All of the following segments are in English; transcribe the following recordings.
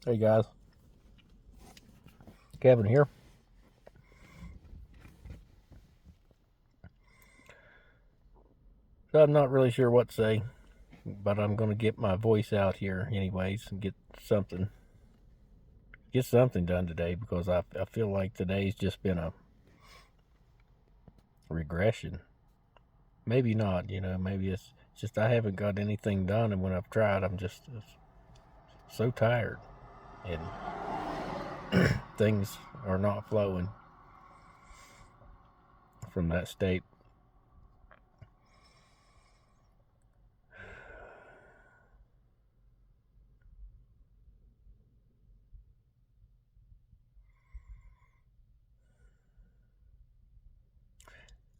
Hey guys, Kevin here. So I'm not really sure what to say, but I'm going to get my voice out here anyways and get something done today because I feel like today's just been a regression. Maybe not, maybe it's just I haven't got anything done, and when I've tried, I'm just so tired and things are not flowing from that state.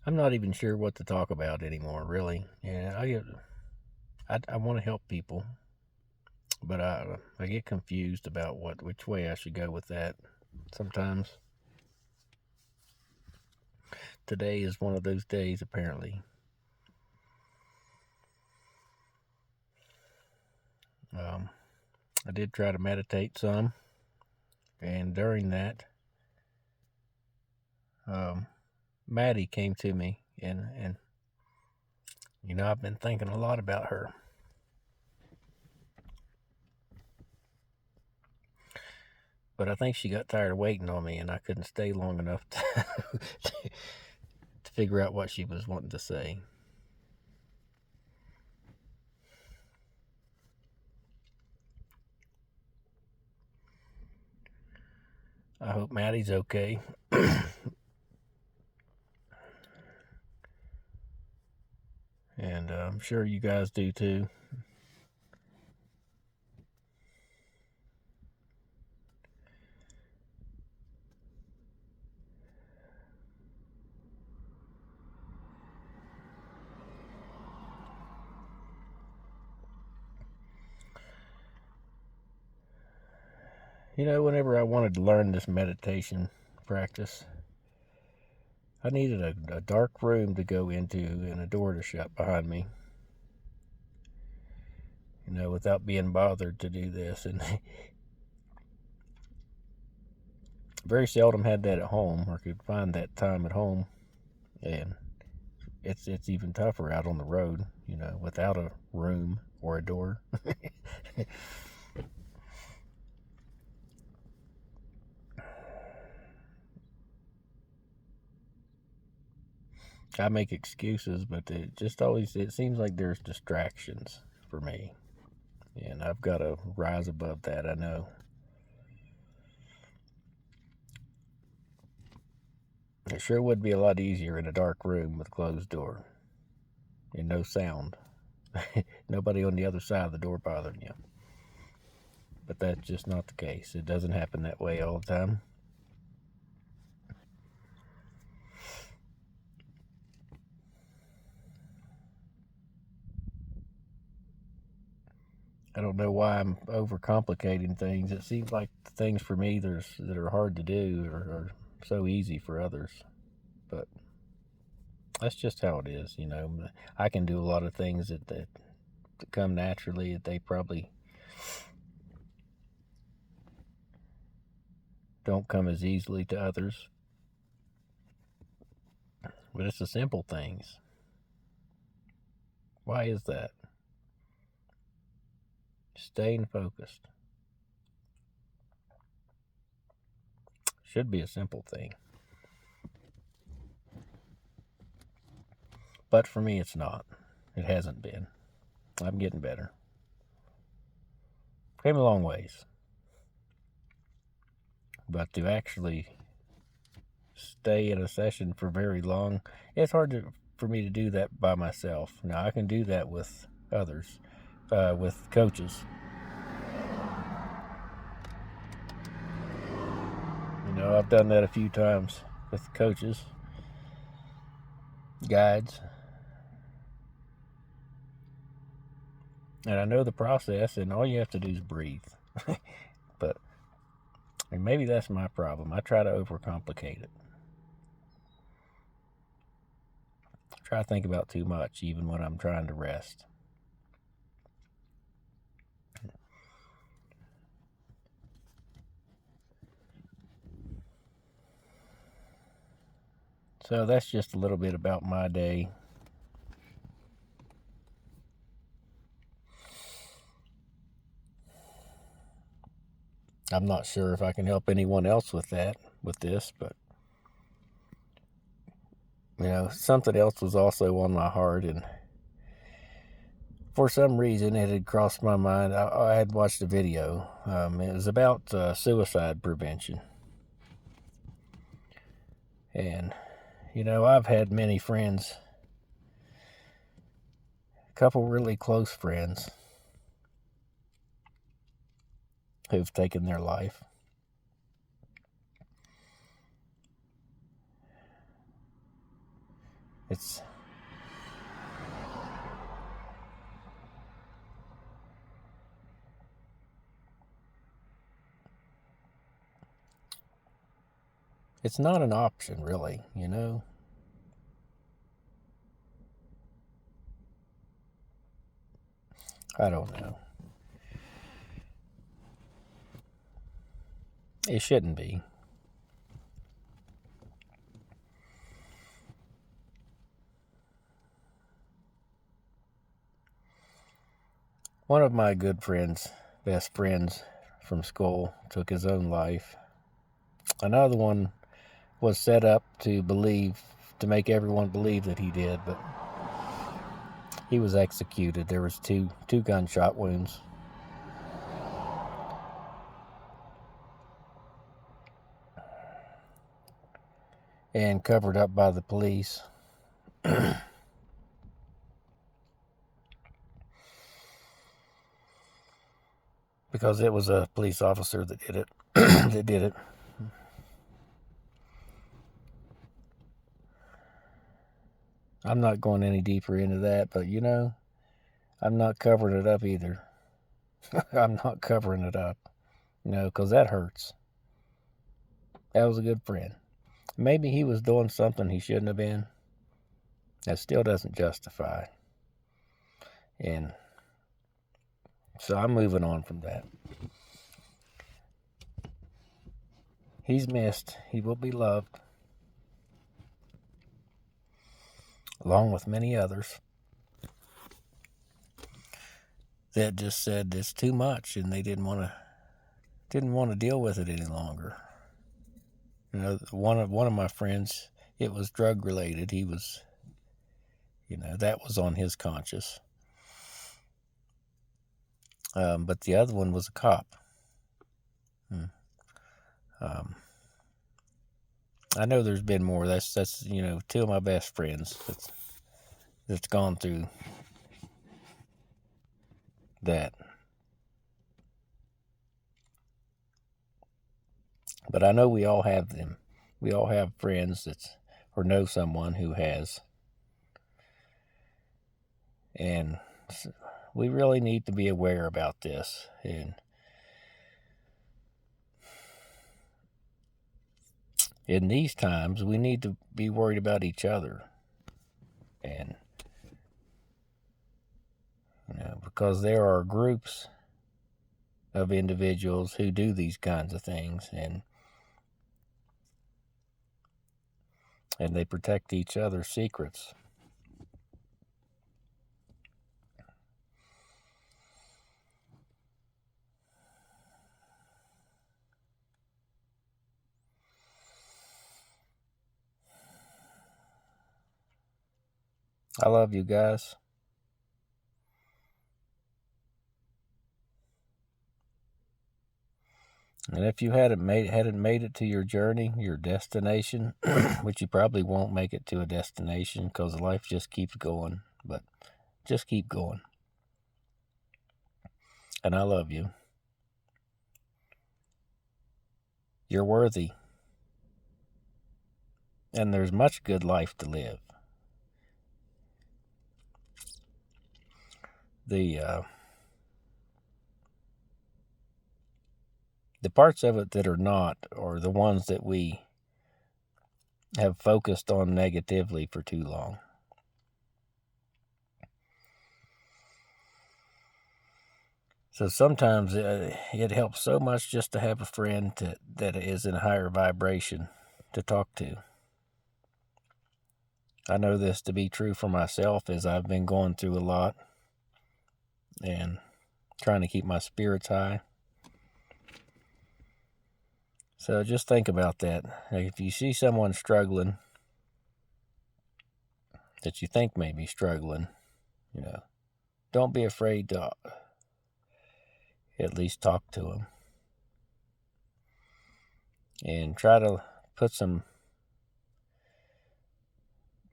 I'm not even sure what to talk about anymore, really. Yeah, I want to help people, but I get confused about which way I should go with that. Sometimes today is one of those days. Apparently, um, I did try to meditate some, and during that, um, Maddie came to me, and I've been thinking a lot about her, but I think she got tired of waiting on me, and I couldn't stay long enough to figure out what she was wanting to say. I hope Maddie's okay. And I'm sure you guys do too. Whenever I wanted to learn this meditation practice, I needed a dark room to go into and a door to shut behind me, without being bothered to do this. And very seldom had that at home or could find that time at home. And it's even tougher out on the road, without a room or a door. I make excuses, but it seems like there's distractions for me. And I've got to rise above that, I know. It sure would be a lot easier in a dark room with a closed door and no sound. Nobody on the other side of the door bothering you. But that's just not the case. It doesn't happen that way all the time. I don't know why I'm overcomplicating things. It seems like the things for me that are hard to do are so easy for others. But that's just how it is. I can do a lot of things that come naturally that they probably don't come as easily to others. But it's the simple things. Why is that? Staying focused should be a simple thing. But for me, it's not. It hasn't been. I'm getting better. Came a long ways. But to actually stay in a session for very long, it's hard for me to do that by myself. Now, I can do that with others, with coaches. I've done that a few times with coaches, guides, and I know the process, and all you have to do is breathe. But and maybe that's my problem. I try to overcomplicate it. I try to think about too much, even when I'm trying to rest. So that's just a little bit about my day. I'm not sure if I can help anyone else with this, but something else was also on my heart, and for some reason it had crossed my mind. I had watched a video. It was about suicide prevention. And, I've had many friends, a couple really close friends, who've taken their life. It's not an option, really, I don't know. It shouldn't be. One of my good friends, best friends from school, took his own life. Another one was set up to make everyone believe that he did, but he was executed. There was two gunshot wounds. And covered up by the police. Because it was a police officer that did it. that did it. I'm not going any deeper into that, but I'm not covering it up either. I'm not covering it up, because that hurts. That was a good friend. Maybe he was doing something he shouldn't have been. That still doesn't justify. And so I'm moving on from that. He's missed. He will be loved, along with many others that just said it's too much, and they didn't want to deal with it any longer. One of my friends, it was drug related. He was, that was on his conscience. But the other one was a cop. I know there's been more. That's two of my best friends that's gone through that. But I know we all have them. We all have friends or know someone who has. And we really need to be aware about this. And in these times, we need to be worried about each other. And, because there are groups of individuals who do these kinds of things, and they protect each other's secrets. I love you guys. And if you hadn't made it to your journey, your destination, which you probably won't make it to a destination because life just keeps going, but just keep going. And I love you. You're worthy. And there's much good life to live. The parts of it that are not, or the ones that we have focused on negatively for too long. So sometimes it helps so much just to have a friend that is in a higher vibration to talk to. I know this to be true for myself, as I've been going through a lot and trying to keep my spirits high. So just think about that. If you see someone struggling that you think may be struggling, don't be afraid to at least talk to them. And try to put some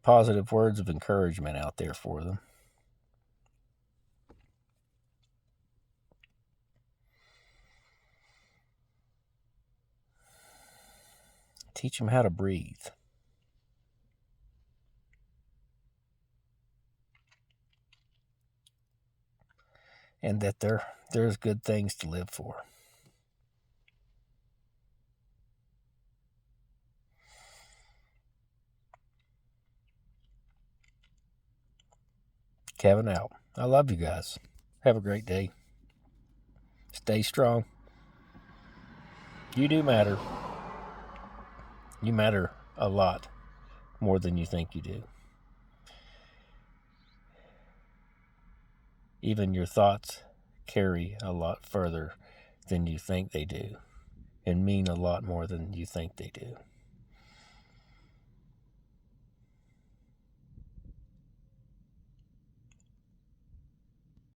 positive words of encouragement out there for them. Teach them how to breathe. And that there's good things to live for. Kevin out. I love you guys. Have a great day. Stay strong. You do matter. You matter a lot more than you think you do. Even your thoughts carry a lot further than you think they do, and mean a lot more than you think they do.